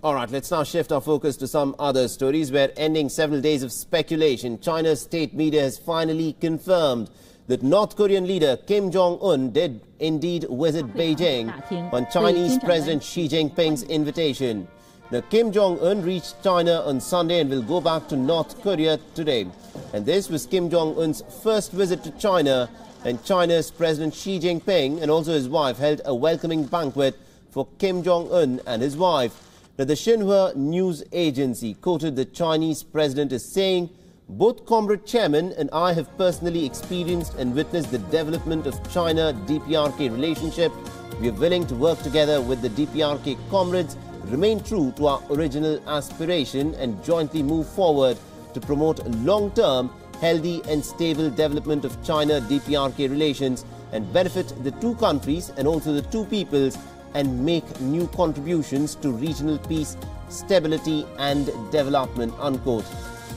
All right, let's now shift our focus to some other stories where, ending several days of speculation, China's state media has finally confirmed that North Korean leader Kim Jong Un did indeed visit Beijing on Chinese President Xi Jinping's invitation. Now, Kim Jong Un reached China on Sunday and will go back to North Korea today. And this was Kim Jong Un's first visit to China, and China's President Xi Jinping and also his wife held a welcoming banquet for Kim Jong Un and his wife. Now, the Xinhua news agency quoted the Chinese president as saying, "Both Comrade Chairman and I have personally experienced and witnessed the development of China-DPRK relationship. We are willing to work together with the DPRK comrades, remain true to our original aspiration and jointly move forward to promote long-term, healthy and stable development of China-DPRK relations and benefit the two countries and also the two peoples and make new contributions to regional peace, stability and development," unquote.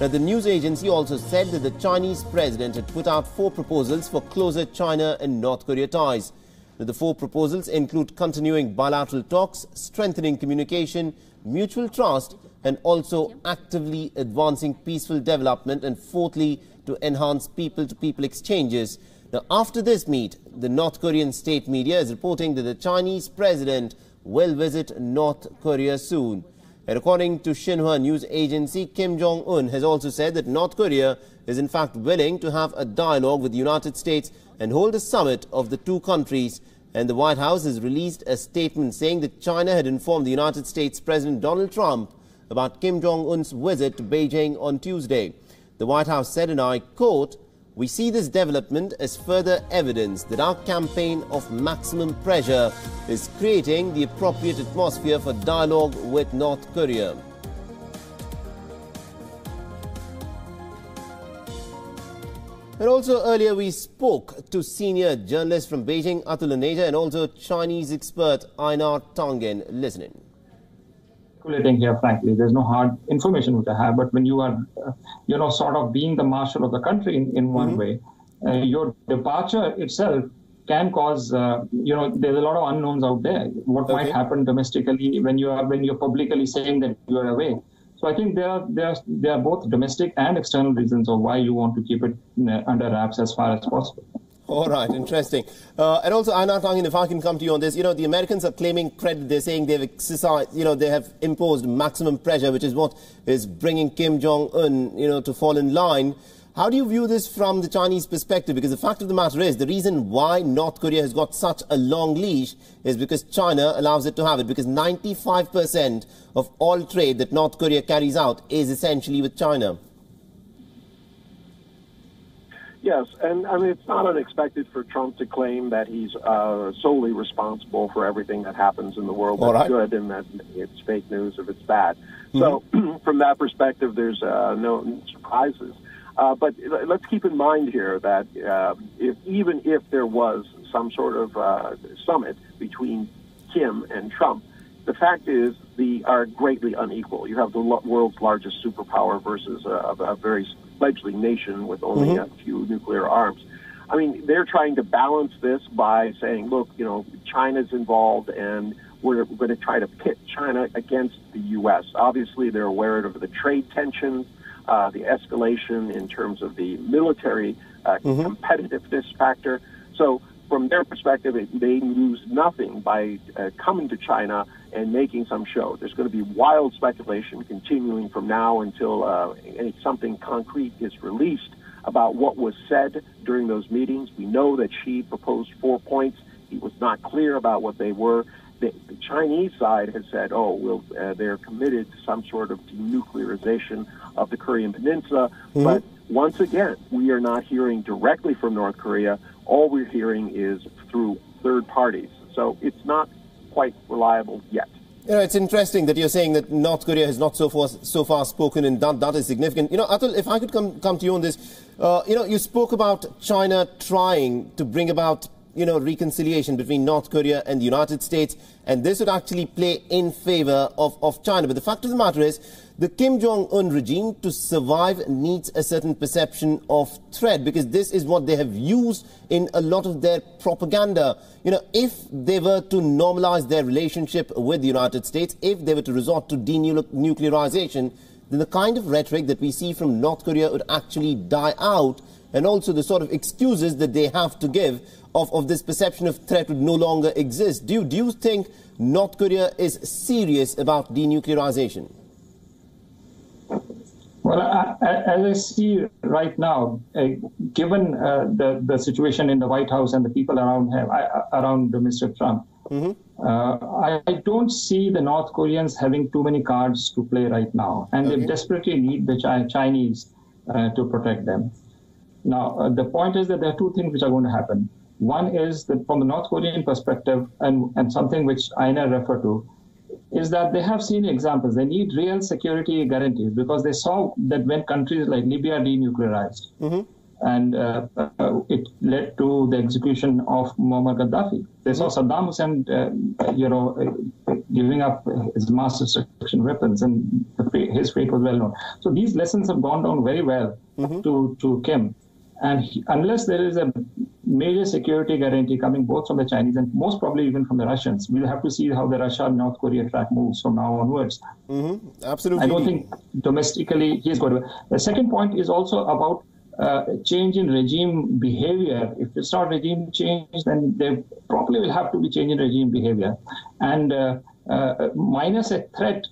Now, the news agency also said that the Chinese president had put out 4 proposals for closer China and North Korea ties. Now, the 4 proposals include continuing bilateral talks, strengthening communication, mutual trust and also actively advancing peaceful development, and fourthly, to enhance people-to-people exchanges. Now, after this meet, the North Korean state media is reporting that the Chinese president will visit North Korea soon. And according to Xinhua news agency, Kim Jong Un has also said that North Korea is in fact willing to have a dialogue with the United States and hold a summit of the two countries. And the White House has released a statement saying that China had informed the United States President Donald Trump about Kim Jong Un's visit to Beijing on Tuesday. The White House said, and I quote, "We see this development as further evidence that our campaign of maximum pressure is creating the appropriate atmosphere for dialogue with North Korea." And also earlier we spoke to senior journalist from Beijing, Atul Aneja, and also Chinese expert Einar Tangen. Listening. Here, frankly, there's no hard information which I have, but when you are, sort of being the marshal of the country in one way, your departure itself can cause, there's a lot of unknowns out there. What might happen domestically when you're publicly saying that you are away. So I think there are both domestic and external reasons of why you want to keep it under wraps as far as possible. All right, interesting. And also, Einar Tangen, if I can come to you on this, the Americans are claiming credit. They're saying they've exercised, they have imposed maximum pressure, which is what is bringing Kim Jong Un, to fall in line. How do you view this from the Chinese perspective? Because the fact of the matter is, the reason why North Korea has got such a long leash is because China allows it to have it. Because 95% of all trade that North Korea carries out is essentially with China. Yes, and I mean, it's not unexpected for Trump to claim that he's solely responsible for everything that happens in the world that's good and that it's fake news if it's bad. So from that perspective, there's no surprises. But let's keep in mind here that even if there was some sort of summit between Kim and Trump, the fact is they are greatly unequal. You have the world's largest superpower versus a very fledgling nation with only a few nuclear arms. I mean, they're trying to balance this by saying, look, China's involved and we're going to try to pit China against the U.S. Obviously, they're aware of the trade tensions, the escalation in terms of the military competitiveness factor. So from their perspective, they lose nothing by coming to China and making some show. There's going to be wild speculation continuing from now until something concrete is released about what was said during those meetings. We know that Xi proposed 4 points. He was not clear about what they were. The Chinese side has said, they're committed to some sort of denuclearization of the Korean Peninsula. But once again, we are not hearing directly from North Korea. All we're hearing is through third parties. So it's not quite reliable yet. It's interesting that you're saying that North Korea has not so far spoken, and that is significant. Atul, if I could come to you on this, you spoke about China trying to bring about reconciliation between North Korea and the United States, and this would actually play in favor of China. But the fact of the matter is, the Kim Jong Un regime, to survive, needs a certain perception of threat, because this is what they have used in a lot of their propaganda. If they were to normalize their relationship with the United States, if they were to resort to denuclearization, then the kind of rhetoric that we see from North Korea would actually die out, and also the sort of excuses that they have to give of this perception of threat would no longer exist. Do you think North Korea is serious about denuclearization? Well, as I see right now, given the situation in the White House and the people around him, around Mr. Trump, I don't see the North Koreans having too many cards to play right now, and they desperately need the Chinese to protect them. Now, the point is that there are two things which are going to happen. One is that from the North Korean perspective, and something which Aina referred to, is that they have seen examples. They need real security guarantees, because they saw that when countries like Libya denuclearized, and it led to the execution of Muammar Gaddafi. They saw Saddam Hussein, giving up his mass destruction weapons, and his fate was well known. So these lessons have gone down very well to Kim. And unless there is a major security guarantee coming both from the Chinese and most probably even from the Russians, we'll have to see how the Russia-North Korea track moves from now onwards. Absolutely. I don't think domestically he's going to. The second point is also about change in regime behavior. If it's not regime change, then there probably will have to be change in regime behavior. And minus a threat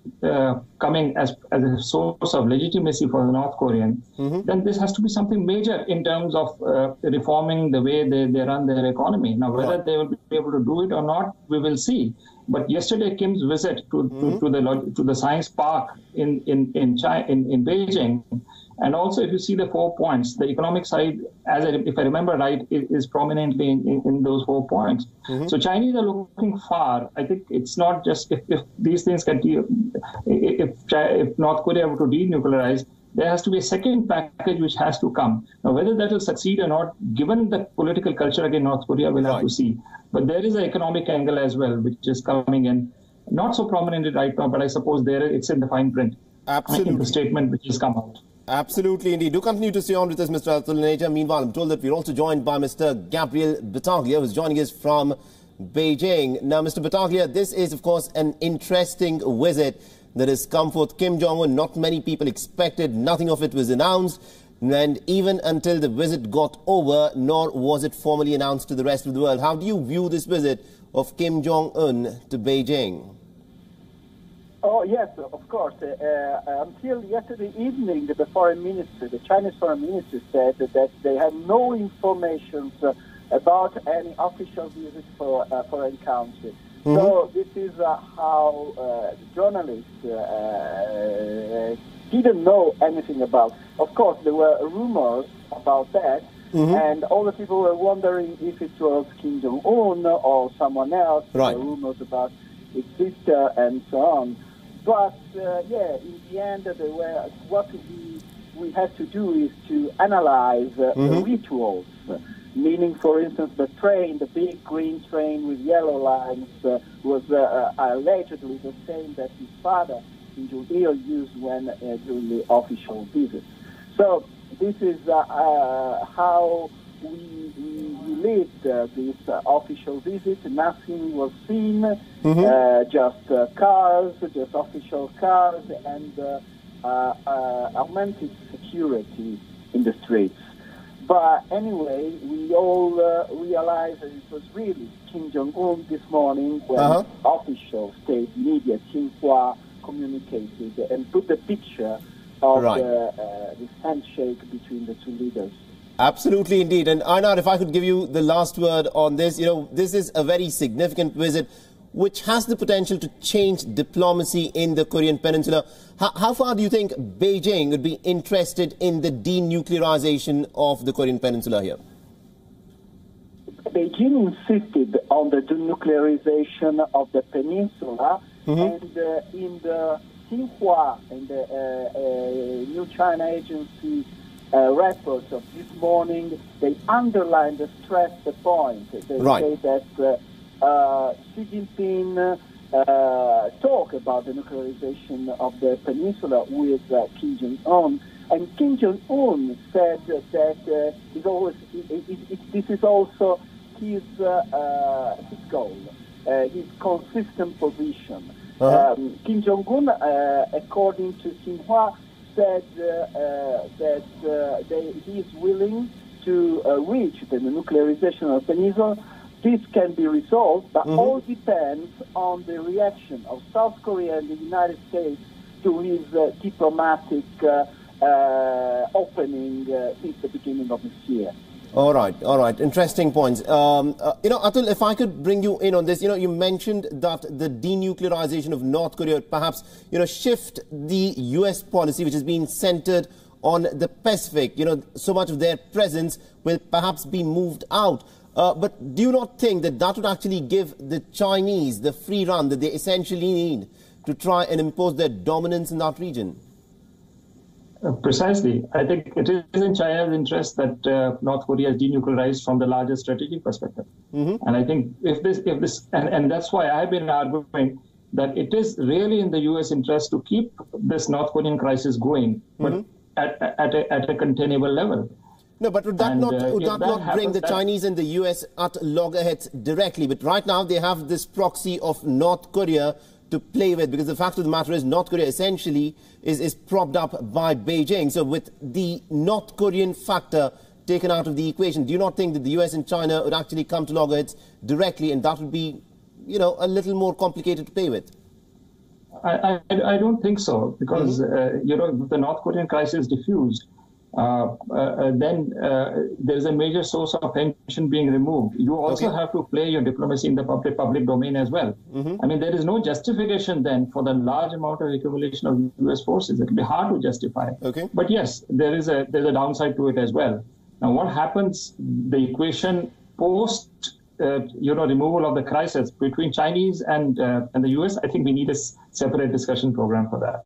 coming as a source of legitimacy for the North Korean, then this has to be something major in terms of reforming the way they run their economy. Now, whether they will be able to do it or not, we will see. But yesterday, Kim's visit to the science park in Beijing, and also if you see the 4 points, the economic side, if I remember right, is prominently in those 4 points. So Chinese are looking far. I think it's not just if these things continue, if North Korea were to denuclearize, there has to be a second package which has to come. Now, whether that will succeed or not, given the political culture again, North Korea will have to see. But there is an economic angle as well, which is coming in, not so prominently right now, but I suppose it's in the fine print. Absolutely. In the statement which has come out. Absolutely, indeed. Do continue to stay on with us, Mr. Atul. Meanwhile, I'm told that we're also joined by Mr. Gabriel Battaglia, who's joining us from Beijing. Now, Mr. Battaglia, this is, of course, an interesting visit that has come forth. Kim Jong Un, not many people expected. Nothing of it was announced. And even until the visit got over, nor was it formally announced to the rest of the world. How do you view this visit of Kim Jong Un to Beijing? Oh, yes, of course. Until yesterday evening, the Chinese foreign minister said that they had no information about any official visit for a foreign country. So this is how journalists didn't know anything about. Of course, there were rumors about that, and all the people were wondering if it was Kim Jong Un or someone else. Right. There were rumors about his sister and so on. But in the end, what we had to do is to analyze the rituals. Meaning, for instance, the big green train with yellow lines, was allegedly the same that his father, Kim Jong-il, used when during the official visit. So this is how we lived this official visit. Nothing was seen, just cars, just official cars, and augmented security in the streets. But anyway, we all realized that it was really Kim Jong-un this morning when official state media, Xinhua, communicated and put the picture of this handshake between the two leaders. Absolutely, indeed. And Einar, if I could give you the last word on this, this is a very significant visit which has the potential to change diplomacy in the Korean Peninsula. How far do you think Beijing would be interested in the denuclearization of the Korean Peninsula here? Beijing insisted on the denuclearization of the peninsula, and in the Xinhua and the New China Agency reports of this morning, they underline the stress the point. They say that Xi Jinping talk about the nuclearization of the peninsula with Kim Jong Un, and Kim Jong Un said that this is also his goal, his consistent position. Kim Jong Un, according to Xinhua, said that he is willing to reach the nuclearization of the peninsula. This can be resolved, but all depends on the reaction of South Korea and the United States to his diplomatic opening since the beginning of this year. All right. Interesting points. Atul, if I could bring you in on this, you mentioned that the denuclearization of North Korea would perhaps, shift the U.S. policy, which has been centered on the Pacific. So much of their presence will perhaps be moved out. But do you not think that that would actually give the Chinese the free run that they essentially need to try and impose their dominance in that region? Precisely. I think it is in China's interest that North Korea is denuclearized from the larger strategic perspective. And I think if this, and that's why I've been arguing that it is really in the U.S. interest to keep this North Korean crisis going, but at a containable level. No, but would that not bring the Chinese and the U.S. at loggerheads directly? But right now they have this proxy of North Korea to play with, because the fact of the matter is North Korea essentially is propped up by Beijing. So with the North Korean factor taken out of the equation, do you not think that the US and China would actually come to loggerheads directly, and that would be, a little more complicated to play with? I don't think so, because, if the North Korean crisis diffused, then there's a major source of tension being removed. You also have to play your diplomacy in the public domain as well. I mean, there is no justification then for the large amount of accumulation of U.S. forces. It will be hard to justify. But yes, there's a downside to it as well. Now, what happens, the equation post removal of the crisis between Chinese and the U.S., I think we need a separate discussion program for that.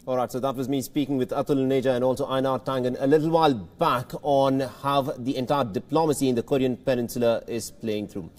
All right, so that was me speaking with Atul Neja and also Einar Tangen a little while back on how the entire diplomacy in the Korean Peninsula is playing through.